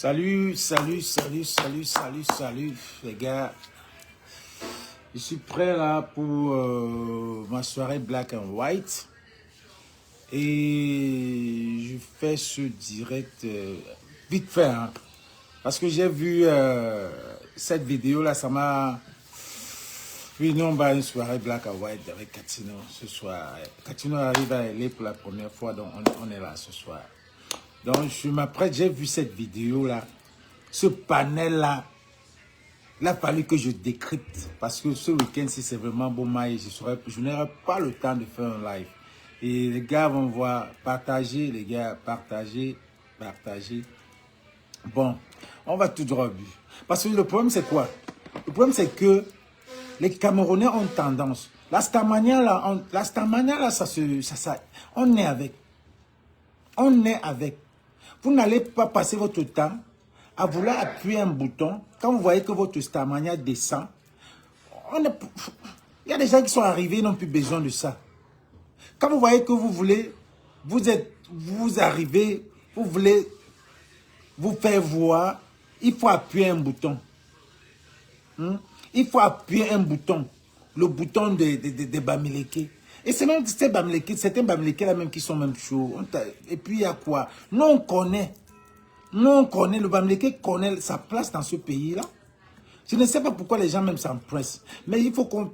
Salut, les gars. Je suis prêt là pour ma soirée Black and White. Et je fais ce direct vite fait. Hein, parce que j'ai vu cette vidéo là, ça m'a... Oui, nous on va à une soirée Black and White avec Katino ce soir. Katino arrive à LA pour la première fois, donc on est là ce soir. Donc je m'apprête, j'ai vu cette vidéo là. Ce panel là, il a fallu que je décrypte. Parce que ce week-end, si c'est vraiment bon, je n'aurai pas le temps de faire un live. Et les gars vont voir, partager, les gars, partager. Bon, on va tout droit au but. Parce que le problème, c'est quoi? Le problème, c'est que les Camerounais ont tendance. La Starmania, là, on est avec. On est avec. Vous n'allez pas passer votre temps à vouloir appuyer un bouton. Quand vous voyez que votre Starmania descend, il y a des gens qui sont arrivés, ils n'ont plus besoin de ça. Quand vous voyez que vous voulez, vous arrivez, vous voulez vous faire voir, il faut appuyer un bouton. Il faut appuyer un bouton. Le bouton de Bamileke. Et c'est même certains Bamileke là même qui sont même chauds. Et puis il y a quoi? Nous on connaît. Le Bamileke connaît sa place dans ce pays-là. Je ne sais pas pourquoi les gens même s'empressent. Mais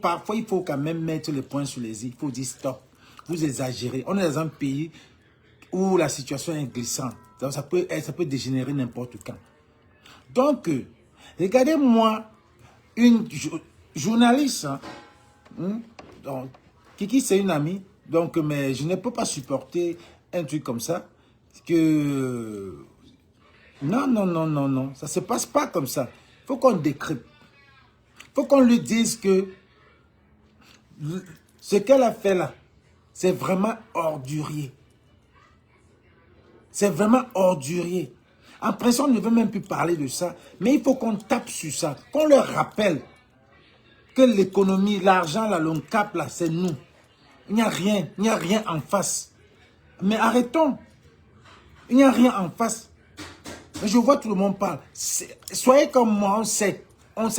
parfois il faut quand même mettre les points sur les i. Il faut dire stop. Vous exagérez. On est dans un pays où la situation est glissante. Donc ça peut dégénérer n'importe quand. Donc, regardez-moi une journaliste. Donc, Kiki, c'est une amie. Donc, mais je ne peux pas supporter un truc comme ça. Que... Non. Ça ne se passe pas comme ça. Il faut qu'on décrypte. Il faut qu'on lui dise que ce qu'elle a fait là, c'est vraiment ordurier. C'est vraiment ordurier. En pression, on ne veut même plus parler de ça. Mais il faut qu'on tape sur ça. Qu'on leur rappelle que l'économie, l'argent, là, le cap, là, c'est nous. Il n'y a rien en face. Mais arrêtons. Il n'y a rien en face. Mais je vois tout le monde parle. Soyez comme moi, on sait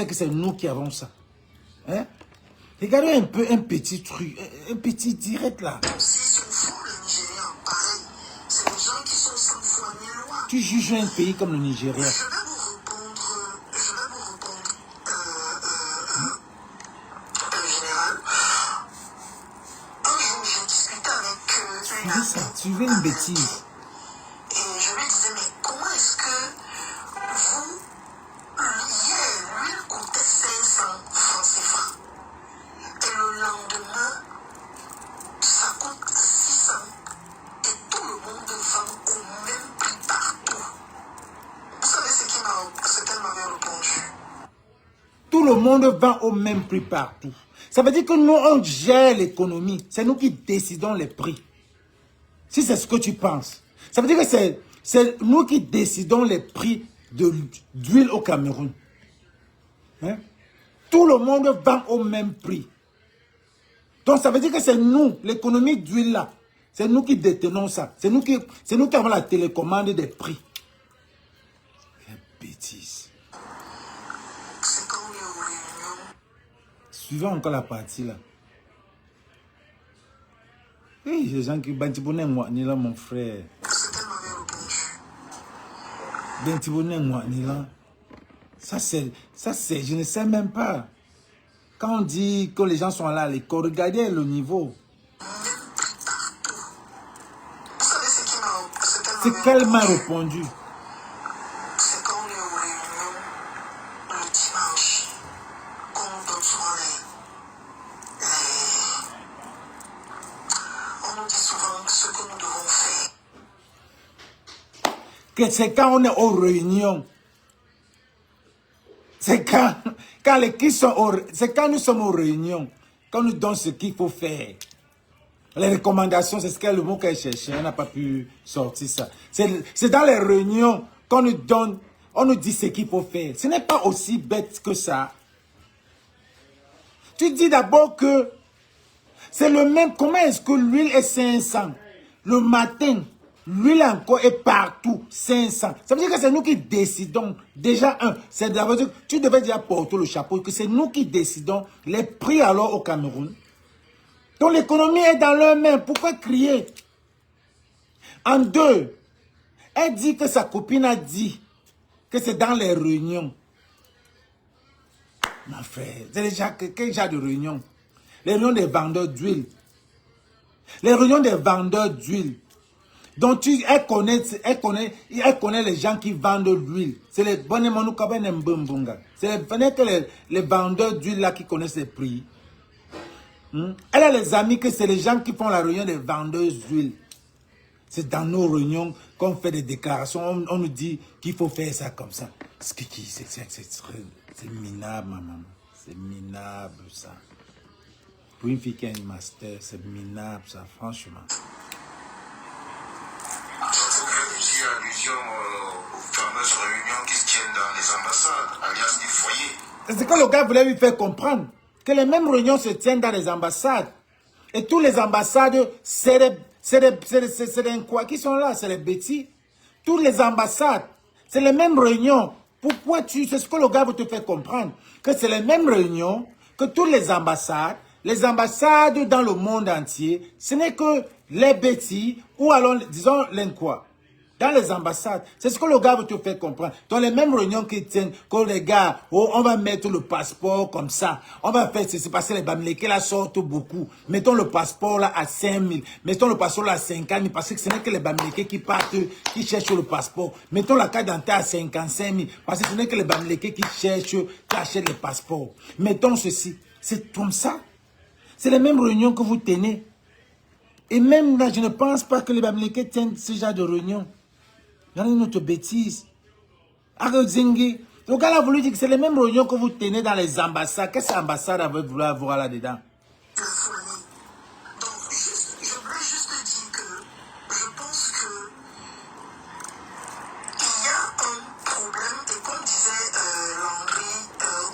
que c'est nous qui avons ça. Hein? Regardez un peu un petit truc, un petit direct là. Tu juges un pays comme le Nigeria. Je vais vous répondre, le général. Un jour, j'ai discuté avec une amie. Tu veux une bêtise. Et je lui disais, mais comment est-ce que vous, hier, l'huile coûtait 500 francs CFA. Et le lendemain, ça coûte 600. Et tout le monde vend au même prix partout. Vous savez ce qu'elle m'avait répondu? Tout le monde vend au même prix partout. Ça veut dire que nous, on gère l'économie. C'est nous qui décidons les prix. Si c'est ce que tu penses. Ça veut dire que c'est nous qui décidons les prix d'huile au Cameroun. Hein? Tout le monde vend au même prix. Donc ça veut dire que c'est nous, l'économie d'huile là. C'est nous qui détenons ça. C'est nous qui avons la télécommande des prix. Quelle bêtise. C'est quand on est aux réunions. Suivons encore la partie là. Oui, les gens qui bantibounen moi ni là mon frère. Ce qu'elle m'avait répondu. Bantibounen moi ni là. Ça c'est, je ne sais même pas. Quand on dit que les gens sont là à l'école, regardez le niveau. Vous savez C'est qu'elle m'a répondu. C'est quand on est aux réunions, le dimanche, qu'on nous donne souvent on nous dit souvent ce que nous devons faire. Que c'est quand on est aux réunions. C'est quand nous sommes aux réunions, quand nous donnons ce qu'il faut faire. Les recommandations, c'est le mot qu'elle cherchait, on n'a pas pu sortir ça. C'est dans les réunions qu'on nous donne, on nous dit ce qu'il faut faire. Ce n'est pas aussi bête que ça. Tu dis d'abord que c'est le même, comment est-ce que l'huile est 500 le matin, L'huile encore est partout, 500. Ça veut dire que c'est nous qui décidons. Déjà, c'est d'abord, tu devais déjà porter le chapeau, que c'est nous qui décidons les prix alors au Cameroun. Donc l'économie est dans leurs mains. Pourquoi crier? En deux, elle dit que sa copine a dit que c'est dans les réunions. Mon frère, c'est déjà quel genre de réunion? Les réunions des vendeurs d'huile. Les réunions des vendeurs d'huile. Donc elle connaît les gens qui vendent l'huile. C'est les les vendeurs d'huile là qui connaissent les prix. Elle a les amis que c'est les gens qui font la réunion des vendeurs d'huile. C'est dans nos réunions qu'on fait des déclarations. On nous dit qu'il faut faire ça comme ça. C'est minable, ma maman. C'est minable, ça. Pour une fille qui a une master, c'est minable, ça, franchement. Allusion aux fameuses réunions qui se tiennent dans les ambassades, alias des foyers. C'est ce que le gars voulait lui faire comprendre. Que les mêmes réunions se tiennent dans les ambassades. Et tous les ambassades, c'est des quoi qui sont là, c'est les bêtis. Toutes les ambassades, c'est les mêmes réunions. Pourquoi c'est ce que le gars veut te faire comprendre. Que c'est les mêmes réunions que toutes les ambassades dans le monde entier, ce n'est que les bêtis ou alors, disons, quoi. Dans les ambassades, c'est ce que le gars veut te faire comprendre. Dans les mêmes réunions qui tiennent, que les gars, oh, on va mettre le passeport comme ça. On va faire, c'est parce que les Bamileke là sortent beaucoup. Mettons le passeport là à 5 000. Mettons le passeport là à 50 000. Parce que ce n'est que les Bamileke qui partent, qui cherchent le passeport. Mettons la carte d'identité à 55 000. Parce que ce n'est que les Bamileke qui cherchent, qui achètent les passeports. Mettons ceci. C'est comme ça. C'est les mêmes réunions que vous tenez. Et même là, je ne pense pas que les Bamileke tiennent ce genre de réunions. Il y a une autre bêtise. Le gars a voulu dire que c'est les mêmes réunions que vous tenez dans les ambassades. Qu'est-ce que l'ambassade avait voulu avoir là-dedans? Donc, je voulais juste dire que je pense que il y a un problème, et comme disait Landry,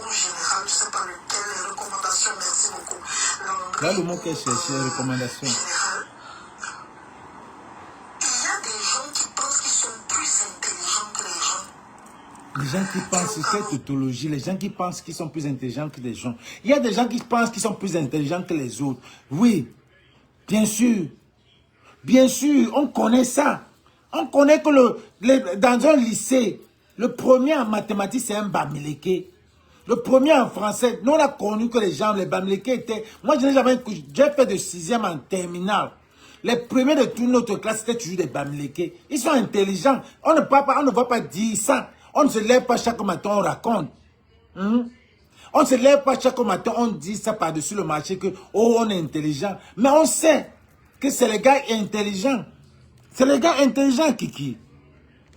au général, je ne sais pas lequel, les recommandations, merci beaucoup. Landry, là, le mot qu'elle cherchait, recommandation. Général, il y a des gens qui pensent qu'ils sont plus intelligents que les gens. Les gens qui pensent cette tautologie, les gens qui pensent qu'ils sont plus intelligents que les gens. Il y a des gens qui pensent qu'ils sont plus intelligents que les autres. Oui, bien sûr. Bien sûr, on connaît ça. On connaît que dans un lycée, le premier en mathématiques, c'est un Bamileke. Le premier en français, nous on a connu que les gens, les Bamileke étaient... Moi, je n'ai jamais... J'ai fait de 6e en terminale. Les premiers de toute notre classe, c'était toujours des Bamileke. Ils sont intelligents. On ne va pas dire ça. On ne se lève pas chaque matin, on raconte. On ne se lève pas chaque matin, on dit ça par-dessus le marché que, oh, on est intelligent. Mais on sait que c'est les gars intelligents. C'est les gars intelligents, Kiki.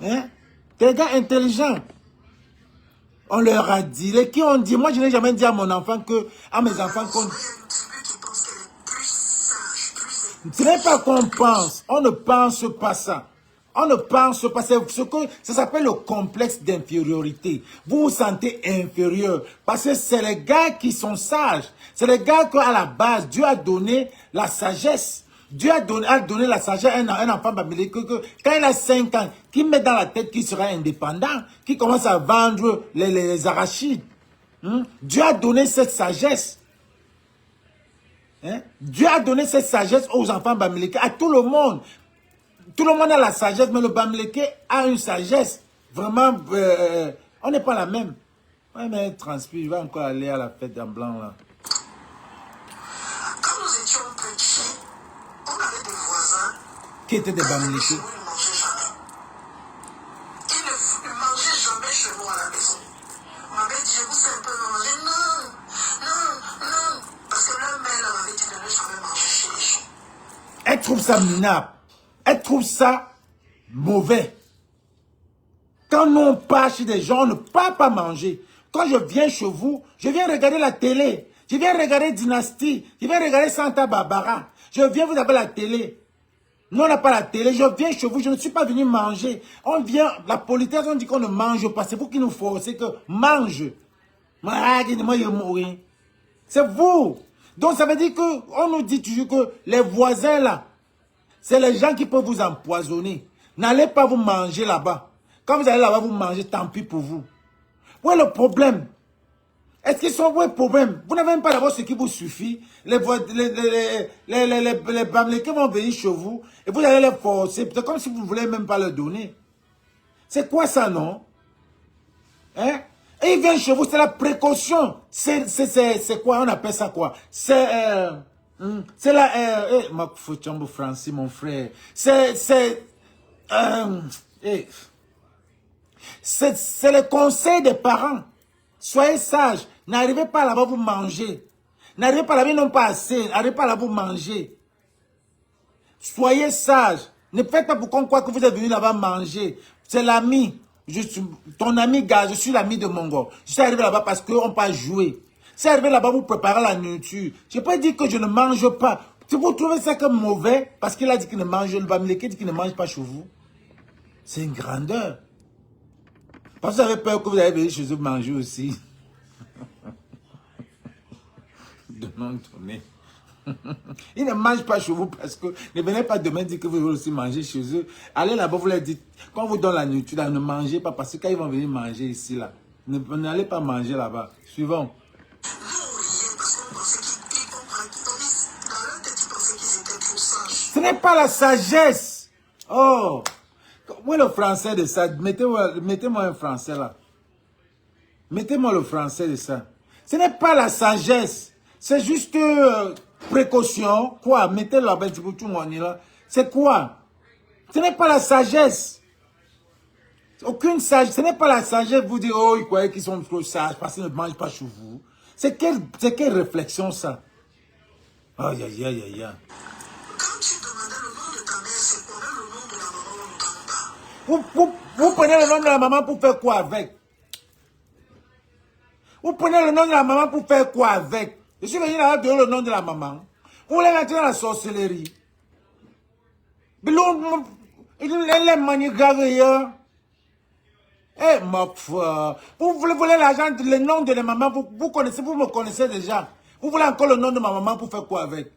Hein? C'est les gars intelligents. On leur a dit, les qui ont dit, moi je n'ai jamais dit à mon enfant que, à mes enfants qu'on... Ce n'est pas qu'on pense, on ne pense pas ça. On ne pense pas, ça s'appelle le complexe d'infériorité. Vous vous sentez inférieur parce que c'est les gars qui sont sages. C'est les gars qu'à la base, Dieu a donné la sagesse. Dieu a donné la sagesse à un enfant Bamileke que quand il a 5 ans, qui met dans la tête qu'il sera indépendant, qui commence à vendre les arachides. Dieu a donné cette sagesse. Dieu a donné cette sagesse aux enfants Bamileke, à tout le monde. Tout le monde a la sagesse, mais le Bamileke a une sagesse. Vraiment, on n'est pas la même. Ouais, mais transpire, je vais encore aller à la fête en blanc là. Quand nous étions petits, on avait des voisins qui étaient des Bamileke. Ils ne mangeaient jamais. Ils ne mangeaient jamais chez nous à la maison. On m'avait dit, je vous sais un peu manger. Non. Parce que leur mère leur avait dit de ne jamais manger chez les gens. Elle trouve ça minable. Elle trouve ça mauvais. Quand on part chez des gens, on ne part pas manger. Quand je viens chez vous, je viens regarder la télé. Je viens regarder Dynastie. Je viens regarder Santa Barbara. Je viens, vous avez la télé. Nous, on n'a pas la télé. Je viens chez vous. Je ne suis pas venu manger. On vient, la politesse, on dit qu'on ne mange pas. C'est vous qui nous forcez que mange. C'est vous. Donc, ça veut dire qu'on nous dit toujours que les voisins là, C'est les gens qui peuvent vous empoisonner. N'allez pas vous manger là-bas. Quand vous allez là-bas, vous mangez, tant pis pour vous. Où est le problème? Est-ce qu'ils sont où est le problème? Vous n'avez même pas d'abord ce qui vous suffit. Les Bamileke vont venir chez vous et vous allez les forcer. C'est comme si vous ne voulez même pas leur donner. C'est quoi ça, non? Hein? Et ils viennent chez vous, c'est la précaution. C'est quoi? On appelle ça quoi? C'est la... Francis, mon frère. C'est le conseil des parents. Soyez sages. N'arrivez pas là-bas vous manger. N'arrivez pas là-bas non pas assez. N'arrivez pas là-bas vous manger. Soyez sages. Ne faites pas pour qu'on croit que vous êtes venu là-bas manger. C'est l'ami. Ton ami gars, je suis l'ami de Mongo. Je suis arrivé là-bas parce qu'on peut jouer. Je suis arrivé là-bas pour préparer la nourriture. Je ne peux pas dire que je ne mange pas. Si vous trouvez ça comme mauvais, parce qu'il a dit qu'il ne mange, le Bamileke dit qu'il ne mange pas chez vous. C'est une grandeur. Parce que vous avez peur que vous allez venir chez eux manger aussi. De non donner. Ils ne mangent pas chez vous parce que ne venez pas demain dire que vous voulez aussi manger chez eux. Allez là-bas, vous leur dites, quand on vous donne la nourriture, là, ne mangez pas parce que quand ils vont venir manger ici, là, n'allez pas manger là-bas. Suivant. Ce n'est pas la sagesse. Oh, où est le français de ça? Mettez-moi un français là. Mettez-moi le français de ça. Ce n'est pas la sagesse. C'est juste précaution. Quoi? Mettez la bête pour tout le monde là. C'est quoi? Ce n'est pas la sagesse. Aucune sagesse. Ce n'est pas la sagesse. Vous dire, oh, ils croyaient qu'ils sont trop sages parce qu'ils ne mangent pas chez vous. C'est quelle réflexion ça? Aïe, aïe, aïe, aïe, aïe. Quand tu demandais le nom de ta mère, c'est pour le nom de la maman, on n'entend pas. Vous prenez le nom de la maman pour faire quoi avec? Vous prenez le nom de la maman pour faire quoi avec? Je suis venu là donner le nom de la maman. Vous voulez mettre dans la sorcellerie. Elle est manigaria. Eh, ma foi. Vous voulez l'argent, le nom de la maman, vous connaissez, vous me connaissez déjà. Vous voulez encore le nom de ma maman pour faire quoi avec?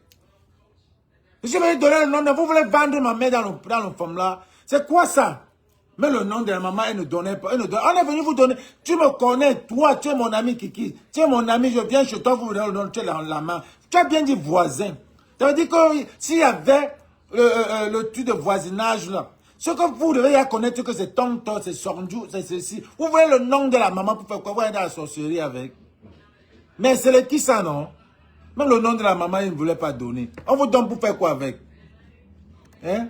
Je suis venu donner le nom de... Vous voulez vendre ma mère dans le femme là. C'est quoi ça? Mais le nom de la maman, elle ne donnait pas. On est venu vous donner. Tu me connais, toi, tu es mon ami Kiki. Tu es mon ami, je viens chez toi, vous donnez le nom, tu es dans la main. Tu as bien dit voisin. Ça veut dire que s'il y avait le truc de voisinage là, ce que vous devez connaître que c'est tonton, c'est Sondjou, c'est ceci. Vous voulez le nom de la maman pour faire quoi? Vous allez dans la sorcellerie avec. Mais c'est le qui ça, non? Même le nom de la maman, il ne voulait pas donner. On vous donne pour faire quoi avec? Hein?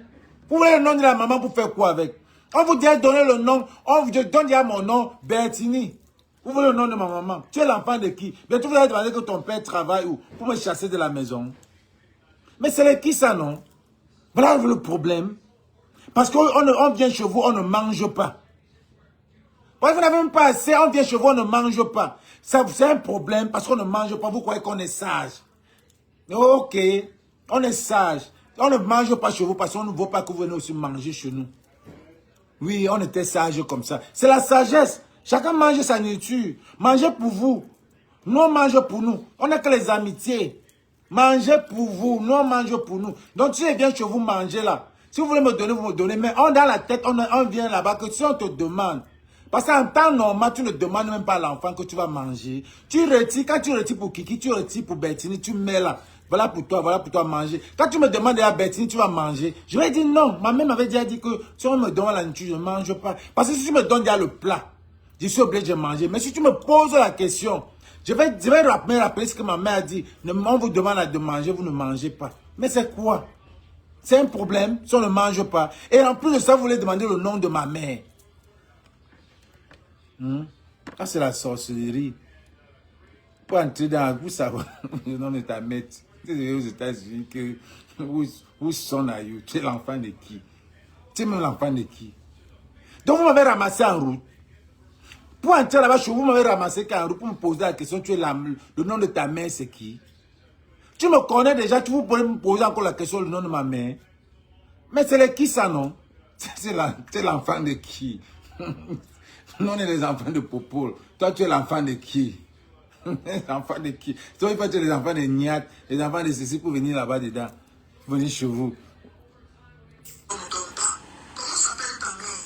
Vous voulez le nom de la maman pour faire quoi avec? On vous dit de donner le nom. On vous donne déjà mon nom, Bertini. Vous voulez le nom de ma maman? Tu es l'enfant de qui? Bientôt vous allez demander que ton père travaille où? Pour me chasser de la maison. Mais c'est le qui ça, non? Voilà le problème. Parce qu'on vient chez vous, on ne mange pas. Parce que vous n'avez même pas assez, on vient chez vous, on ne mange pas. C'est un problème parce qu'on ne mange pas. Vous croyez qu'on est sage. Ok, on est sage. On ne mange pas chez vous parce qu'on ne veut pas que vous venez aussi manger chez nous. Oui, on était sage comme ça. C'est la sagesse. Chacun mange sa nourriture. Mangez pour vous. Nous, on mange pour nous. On n'a que les amitiés. Mangez pour vous. Nous, on mange pour nous. Donc, si je viens chez vous manger là, si vous voulez me donner, vous me donnez. Mais on dans la tête, on vient là-bas que si on te demande, parce qu'en temps normal, tu ne demandes même pas à l'enfant que tu vas manger. Tu retires, quand tu retires pour Kiki, tu retires pour Bertini, tu mets là. Voilà pour toi manger. Quand tu me demandes à Bertini, tu vas manger. Je vais dire non. Ma mère m'avait déjà dit que si on me donne la nourriture, je ne mange pas. Parce que si tu me donnes déjà le plat, je suis obligé de manger. Mais si tu me poses la question, je vais me rappeler ce que ma mère a dit. On vous demande de manger, vous ne mangez pas. Mais c'est quoi? C'est un problème si on ne mange pas. Et en plus de ça, vous voulez demander le nom de ma mère. Ça, c'est la sorcellerie. Pour entrer dans... Vous savez, le nom de ta mère. Tu es aux États-Unis que... Où son are you? Tu es l'enfant de qui? Tu es même l'enfant de qui? Donc, vous m'avez ramassé en route. Pour entrer là-bas chez vous, vous m'avez ramassé en route pour me poser la question. Tu es le nom de ta mère, c'est qui? Tu me connais déjà, tu vous pouvez me poser encore la question, le nom de ma mère. Mais c'est le qui ça, non? C'est l'enfant de qui? Nous, on est les enfants de Popol. Toi, tu es l'enfant de qui? Les enfants de qui? Toi, il faut être les enfants de Niat, les enfants de ceci pour venir là-bas dedans. Venir chez vous. On ne donne pas. Comment s'appelle ta mère?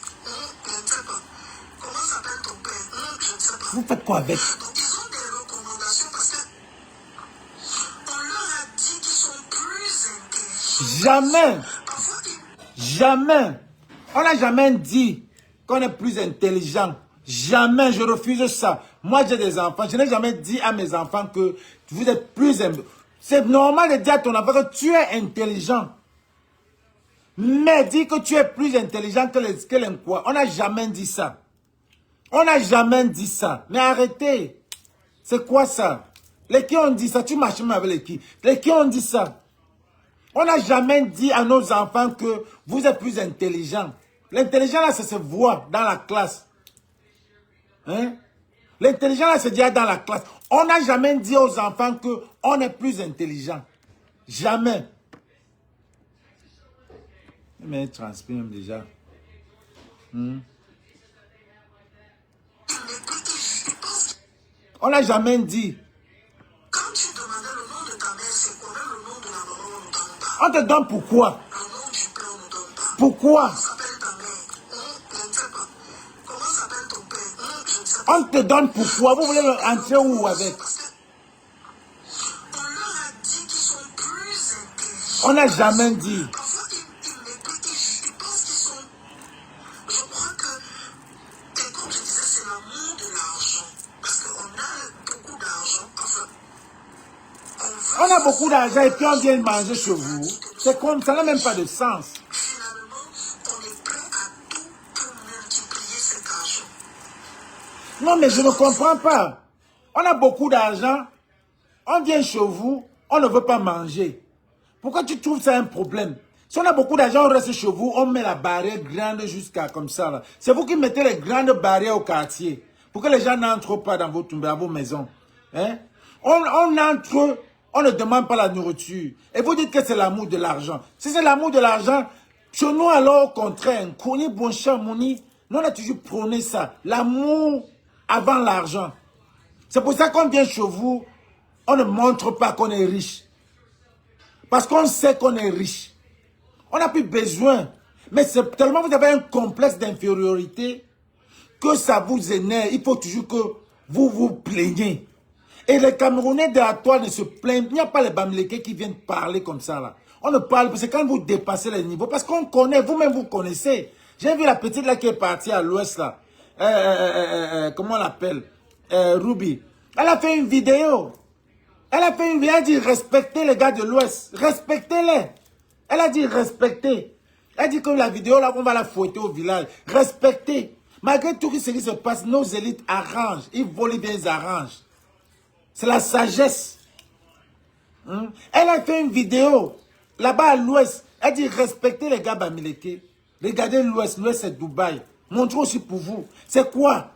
Je ne sais pas. Comment s'appelle ton père? Je ne sais pas. Vous faites quoi avec? Donc ils ont des recommandations parce que on leur a dit qu'ils sont plus intelligents. Jamais. Parfois, Jamais. On n'a jamais dit qu'on est plus intelligent. Jamais, je refuse ça. Moi, j'ai des enfants. Je n'ai jamais dit à mes enfants que vous êtes plus... C'est normal de dire à ton enfant que tu es intelligent. Mais dis que tu es plus intelligent que les quoi. On n'a jamais dit ça. On n'a jamais dit ça. Mais arrêtez. C'est quoi ça? Les qui ont dit ça? Tu marches même avec les qui? Les qui ont dit ça? On n'a jamais dit à nos enfants que vous êtes plus intelligents. L'intelligence là, ça se voit dans la classe. Hein? L'intelligence là, se dit dans la classe. On n'a jamais dit aux enfants qu'on est plus intelligent. Jamais. Mais il transpire même déjà. On n'a jamais dit. quand tu demandais le nom de ta mère, c'est quoi? Même le nom de la maman, on ne donne pas. On te donne pourquoi? Le nom du père, on ne donne pas. Pourquoi? Comment s'appelle ta mère? Je ne sais pas. Comment s'appelle ton père? Je ne sais pas. On te donne pourquoi? Vous voulez entrer où avec? Parce que on leur a dit qu'ils sont plus intelligents. On n'a jamais dit. Parfois, ils pensent qu'ils sont... Je crois que, et comme je disais, c'est l'amour de l'argent. Parce qu'on a beaucoup d'argent. Enfin, On a beaucoup d'argent et puis on vient manger chez vous. C'est comme ça, n'a même pas de sens. finalement, on est prêt à tout pour multiplier cet argent. Non, mais je ne comprends pas. On a beaucoup d'argent, on vient chez vous, on ne veut pas manger. Pourquoi tu trouves ça un problème? Si on a beaucoup d'argent, on reste chez vous, on met la barrière grande jusqu'à comme ça. C'est vous qui mettez les grandes barrières au quartier. Pour que les gens n'entrent pas dans vos maisons. Hein? On entre, on ne demande pas la nourriture. Et vous dites que c'est l'amour de l'argent. Si c'est l'amour de l'argent, chez nous alors au contraire, Koni bon chat, Mouni, nous on a toujours prôné ça. L'amour avant l'argent. C'est pour ça qu'on vient chez vous, on ne montre pas qu'on est riche. Parce qu'on sait qu'on est riche. On n'a plus besoin. Mais c'est tellement vous avez un complexe d'infériorité que ça vous énerve. Il faut toujours que vous vous plaignez. Et les Camerounais de la toile ne se plaignent. Il n'y a pas les Bamileke qui viennent parler comme ça là. On ne parle pas. C'est quand vous dépassez les niveaux. Parce qu'on connaît, vous-même vous connaissez. J'ai vu la petite là qui est partie à l'ouest là. Comment on l'appelle? Ruby. Elle a fait une vidéo. Elle a fait une vidéo. Elle a dit respectez les gars de l'ouest. Respectez-les. Elle a dit respectez. Elle a dit que la vidéo là, on va la fouetter au village. Respectez. Malgré tout ce qui se passe, nos élites arrangent. Ils volent bien, ils arrangent. C'est la sagesse. Elle a fait une vidéo là-bas à l'ouest. Elle dit respectez les gars Bamileke. Regardez l'ouest. L'ouest c'est Dubaï. Montrez aussi pour vous. C'est quoi?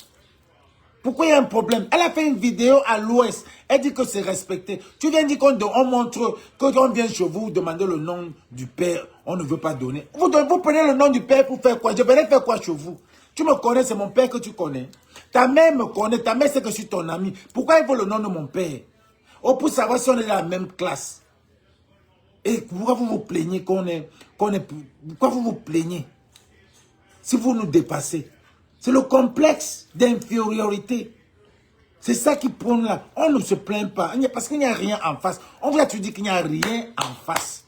Pourquoi il y a un problème? Elle a fait une vidéo à l'ouest. Elle dit que c'est respecté. Tu viens dire qu'on montre, qu'on vient chez vous, demander le nom du père. On ne veut pas donner. Vous prenez le nom du père pour faire quoi? Je venais faire quoi chez vous? Tu me connais, c'est mon père que tu connais. Ta mère me connaît, ta mère sait que je suis ton ami. Pourquoi il veut le nom de mon père? Oh, pour savoir si on est dans la même classe. Et pourquoi vous vous plaignez pourquoi vous vous plaignez? Si vous nous dépassez. C'est le complexe d'infériorité. C'est ça qui prend là. On ne se plaint pas. Parce qu'il n'y a rien en face. On vous a dit qu'il n'y a rien en face.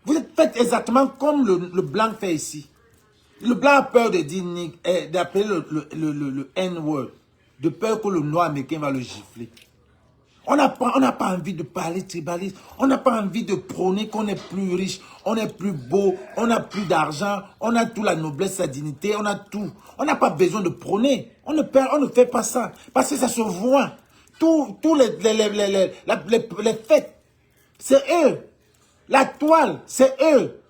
Vous faites exactement comme le blanc fait ici. Le blanc a peur de dire d'appeler le N-word. De peur que le noir américain va le gifler. On n'a pas envie de parler tribalisme. On n'a pas envie de prôner qu'on est plus riche, on est plus beau, on a plus d'argent, on a tout la noblesse, la dignité, on a tout. On n'a pas besoin de prôner. On ne fait pas ça. Parce que ça se voit. Tous les fêtes, c'est eux. La toile, c'est eux.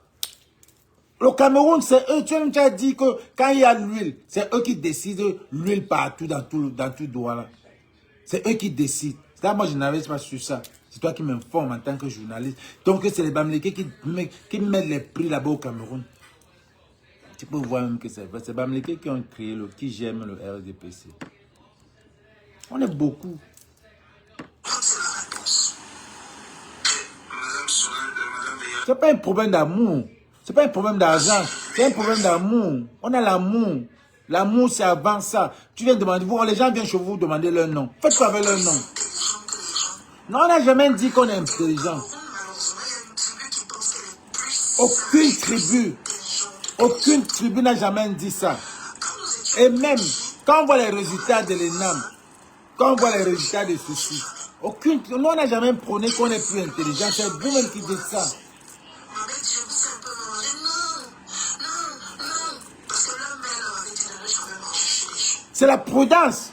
Le Cameroun, c'est eux. Tu as dit que quand il y a l'huile, c'est eux qui décident l'huile partout, dans tout Douala. C'est eux qui décident. Moi, je n'avais pas su ça. C'est toi qui m'informes en tant que journaliste. Donc, c'est les Bamileke qui mettent les prix là-bas au Cameroun. Tu peux voir même que c'est vrai. C'est les Bamileke qui ont créé qui gèrent le RDPC. On est beaucoup. C'est pas un problème d'amour. C'est pas un problème d'argent, c'est un problème d'amour. On a l'amour. L'amour, c'est avant ça. Tu viens demander, les gens viennent chez vous demander leur nom. Faites quoi avec leur nom? Non, on n'a jamais dit qu'on est intelligent. Aucune tribu n'a jamais dit ça. Et même, quand on voit les résultats de l'ENAM, quand on voit les résultats de ceci, nous, on n'a jamais prôné qu'on est plus intelligent. C'est vous-même qui dites ça. C'est la prudence.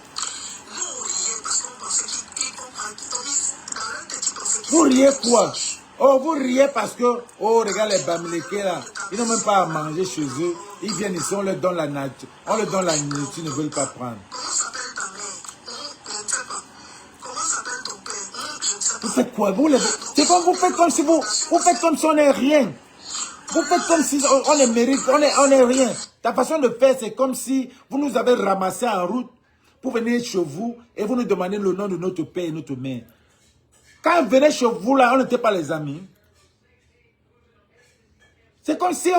Vous riez quoi? Oh, vous riez parce que, oh, regarde les Bamileke là. Ils n'ont même pas à manger chez eux. Ils viennent ici, on leur donne la nature. On leur donne la nourriture, ils ne veulent pas prendre. Vous faites quoi? C'est comme vous faites comme si vous faites comme si on n'est rien. Vous faites comme si on est mérite, on est rien. Ta façon de faire, c'est comme si vous nous avez ramassé en route pour venir chez vous et vous nous demandez le nom de notre père et notre mère. Quand on venait chez vous, là, on n'était pas les amis. C'est comme si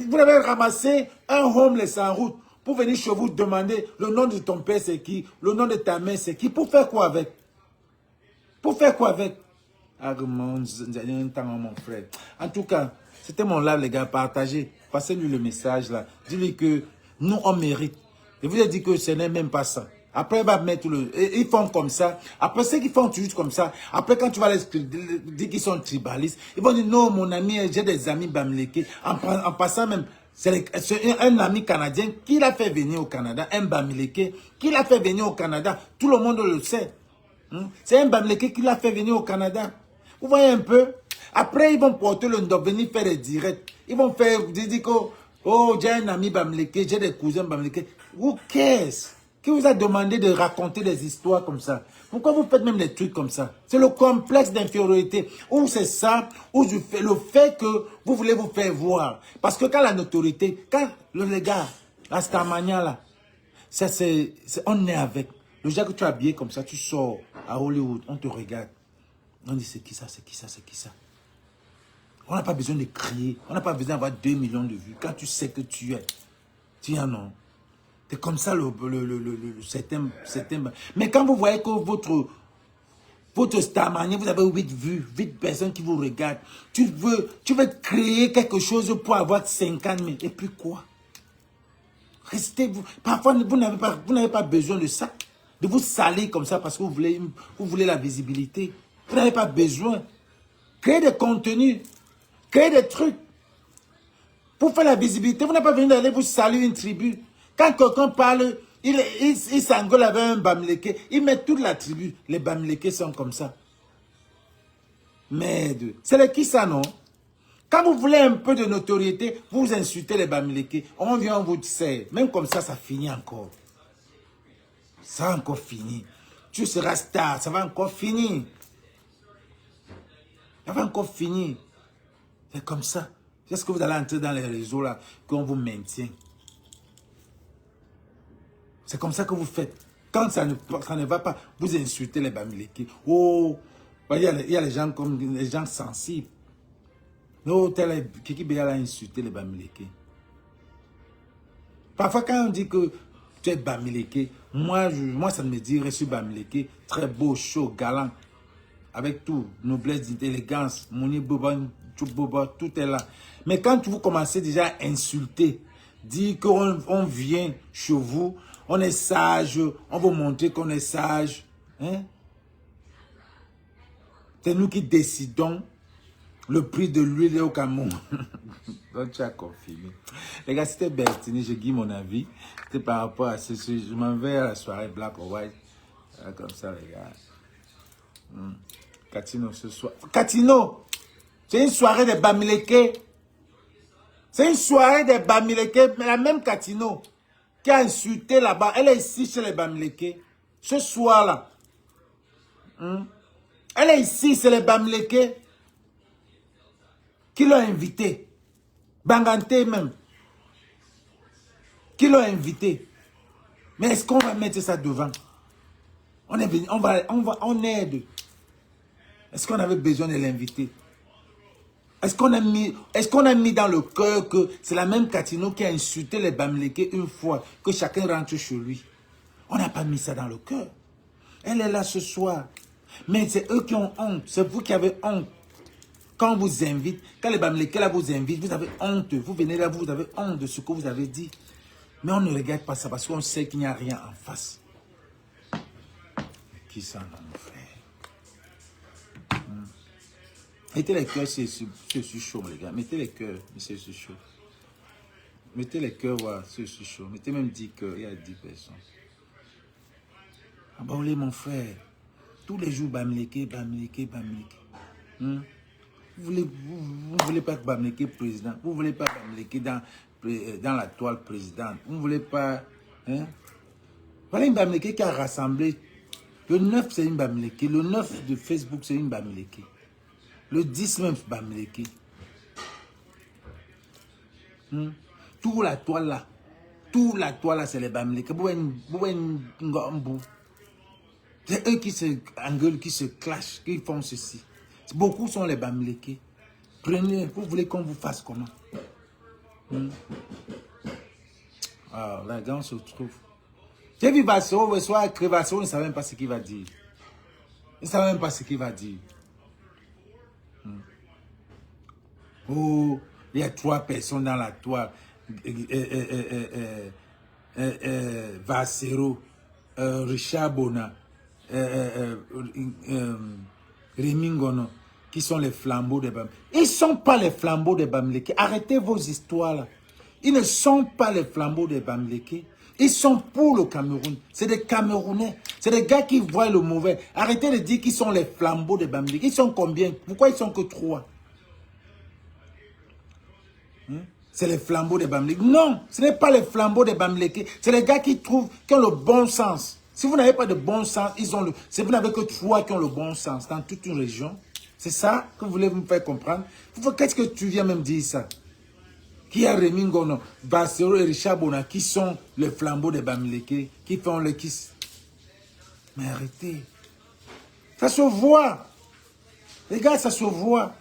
vous avez ramassé un homeless en route pour venir chez vous demander le nom de ton père, c'est qui, le nom de ta mère, c'est qui, pour faire quoi avec? Pour faire quoi avec? Ah, mon frère. En tout cas, c'était mon live, les gars. Partagez. Passez-lui le message, là. Dis-lui que nous, on mérite. Je vous ai dit que ce n'est même pas ça. Après, il va mettre ils font comme ça. Après, ceux qui font toujours comme ça. Après, quand tu vas leur dire qu'ils sont tribalistes, ils vont dire, non, mon ami, j'ai des amis Bamileke. En passant même, c'est un ami canadien qui l'a fait venir au Canada. Un Bamileke qui l'a fait venir au Canada. Tout le monde le sait. C'est un Bamileke qui l'a fait venir au Canada. Vous voyez un peu? Après, ils vont porter le nom, venir faire des directs. Ils vont faire, dire que, oh, j'ai un ami Bamileke, j'ai des cousins Bamileke. Who cares? Qui vous a demandé de raconter des histoires comme ça? Pourquoi vous faites même des trucs comme ça? C'est le complexe d'infériorité. Ou c'est ça, ou le fait que vous voulez vous faire voir. Parce que quand la notoriété, quand les gars, la Starmania là, on est avec. Le jour que tu es habillé comme ça, tu sors à Hollywood, on te regarde. On dit c'est qui ça, c'est qui ça, c'est qui ça. On n'a pas besoin de crier, on n'a pas besoin d'avoir 2 millions de vues. Quand tu sais que tu en non. C'est comme ça certains. Mais quand vous voyez que votre Starmania, vous avez 8 vues, 8 personnes qui vous regardent. Tu veux créer quelque chose pour avoir 50 000. Et puis quoi? Restez vous. Parfois, vous n'avez pas besoin de ça. De vous salir comme ça parce que vous voulez la visibilité. Vous n'avez pas besoin. Créez des contenus. Créez des trucs. Pour faire la visibilité, vous n'avez pas besoin d'aller vous saluer une tribu. Quand quelqu'un parle, il s'engueule avec un Bamileke. Il met toute la tribu. Les Bamileke sont comme ça. Merde. C'est le qui ça, non? Quand vous voulez un peu de notoriété, vous insultez les Bamileke. On vient, on vous sert. Même comme ça finit encore. Ça va encore finir. Tu seras star, ça va encore finir. Ça va encore finir. C'est comme ça. Est-ce que vous allez entrer dans les réseaux là, qu'on vous maintient? C'est comme ça que vous faites. Quand ça ne va pas, vous insultez les Bamileke. Oh, il y a les gens comme les gens sensibles. Non, Kiki Béa a insulté les Bamileke. Parfois, quand on dit que tu es Bamileke, moi ça me dit, je suis Bamileke, très beau, chaud, galant, avec tout, noblesse, élégance, Mouni Boba, tout est là. Mais quand vous commencez déjà à insulter, dire qu'on vient chez vous, on est sage, on va montrer qu'on est sage. Hein? C'est nous qui décidons le prix de l'huile au Cameroun. Donc tu as confirmé. Les gars, c'était Bertini, je dis mon avis. C'était par rapport à ce sujet. Je m'en vais à la soirée Black or White. Comme ça, les gars. Katino ce soir. Katino! C'est une soirée de Bamileke. C'est une soirée de Bamileke. Mais la même Katino qui a insulté là-bas. Elle est ici chez les Bamileke. Ce soir-là. Elle est ici, c'est les Bamileke qui l'ont invité. Bangante même. Qui l'ont invité. Mais est-ce qu'on va mettre ça devant? On est venu, on aide. Est-ce qu'on avait besoin de l'inviter? Est-ce qu'on a mis dans le cœur que c'est la même Katino qui a insulté les Bamileke une fois, que chacun rentre chez lui? On n'a pas mis ça dans le cœur. Elle est là ce soir. Mais c'est eux qui ont honte. C'est vous qui avez honte. Quand on vous invite, quand les Bamileke là vous invitent, vous avez honte. Vous venez là, vous avez honte de ce que vous avez dit. Mais on ne regarde pas ça parce qu'on sait qu'il n'y a rien en face. Qui ça, non, mon frère? Mettez les cœurs, c'est chaud, les gars. Mettez les cœurs, c'est chaud. Mettez les cœurs, voilà, c'est chaud. Mettez même 10 cœurs, il y a 10 personnes. Abaoulé, mon frère. Tous les jours, Bamileke. Vous voulez pas que Bamileke président. Vous voulez pas Bamileke dans la toile présidente. Vous voulez pas... Hein? Voilà une Bamileke qui a rassemblé. Le 9, c'est une Bamileke. Le 9 de Facebook, c'est une Bamileke. Le 10 même, Bamileke. Tout la toile là. Tout la toile là, c'est les Bamileke. C'est eux qui se engueulent, qui se clashent, qui font ceci. Beaucoup sont les Bamileke. Prenez, vous voulez qu'on vous fasse comment? Ah, là, on se trouve. J'ai vu Bassero, le soir, Bassero, il ne savait même pas ce qu'il va dire. Il ne savait même pas ce qu'il va dire. Oh, il y a 3 personnes dans la toile. Bassero, Richard Bona, Rémi Ngono, qui sont les flambeaux des Bamileke. Ils ne sont pas les flambeaux des Bamileke. Arrêtez vos histoires là. Ils ne sont pas les flambeaux des Bamileke. Ils sont pour le Cameroun. C'est des Camerounais. C'est des gars qui voient le mauvais. Arrêtez de dire qu'ils sont les flambeaux des Bamileke. Ils sont combien? Pourquoi ils sont que 3? C'est les flambeaux des Bamileke. Non, ce n'est pas les flambeaux des Bamileke. C'est les gars qui trouvent, qui ont le bon sens. Si vous n'avez pas de bon sens, si vous n'avez que 3 qui ont le bon sens dans toute une région, c'est ça que vous voulez me faire comprendre? Qu'est-ce que tu viens même dire ça? Qui a Rémi Ngono, Bassero et Richard Bona, qui sont les flambeaux des Bamileke, qui font le kiss. Mais arrêtez. Ça se voit. Les gars, ça se voit.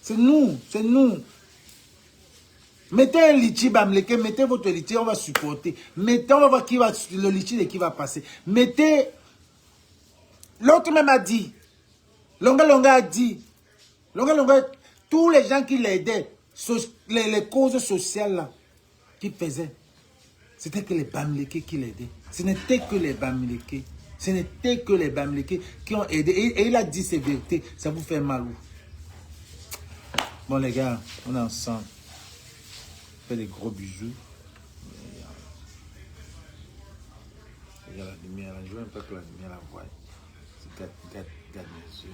C'est nous, c'est nous. Mettez un litchi Bamileke, mettez votre litchi, on va supporter. Mettez, on va voir qui va, le litchi de qui va passer. Mettez, l'autre même a dit, Longa a dit, Longa, tous les gens qui l'aidaient, les causes sociales là, qui faisaient, c'était que les Bamileke qui l'aidaient. Ce n'était que les Bamileke. Ce n'était que les Bamileke qui ont aidé. Et il a dit ces vérités, ça vous fait mal. Bon les gars, on est ensemble. Fais des gros bisous. Il y a la lumière là. Je ne veux même pas que la lumière la voie. Garde mes yeux.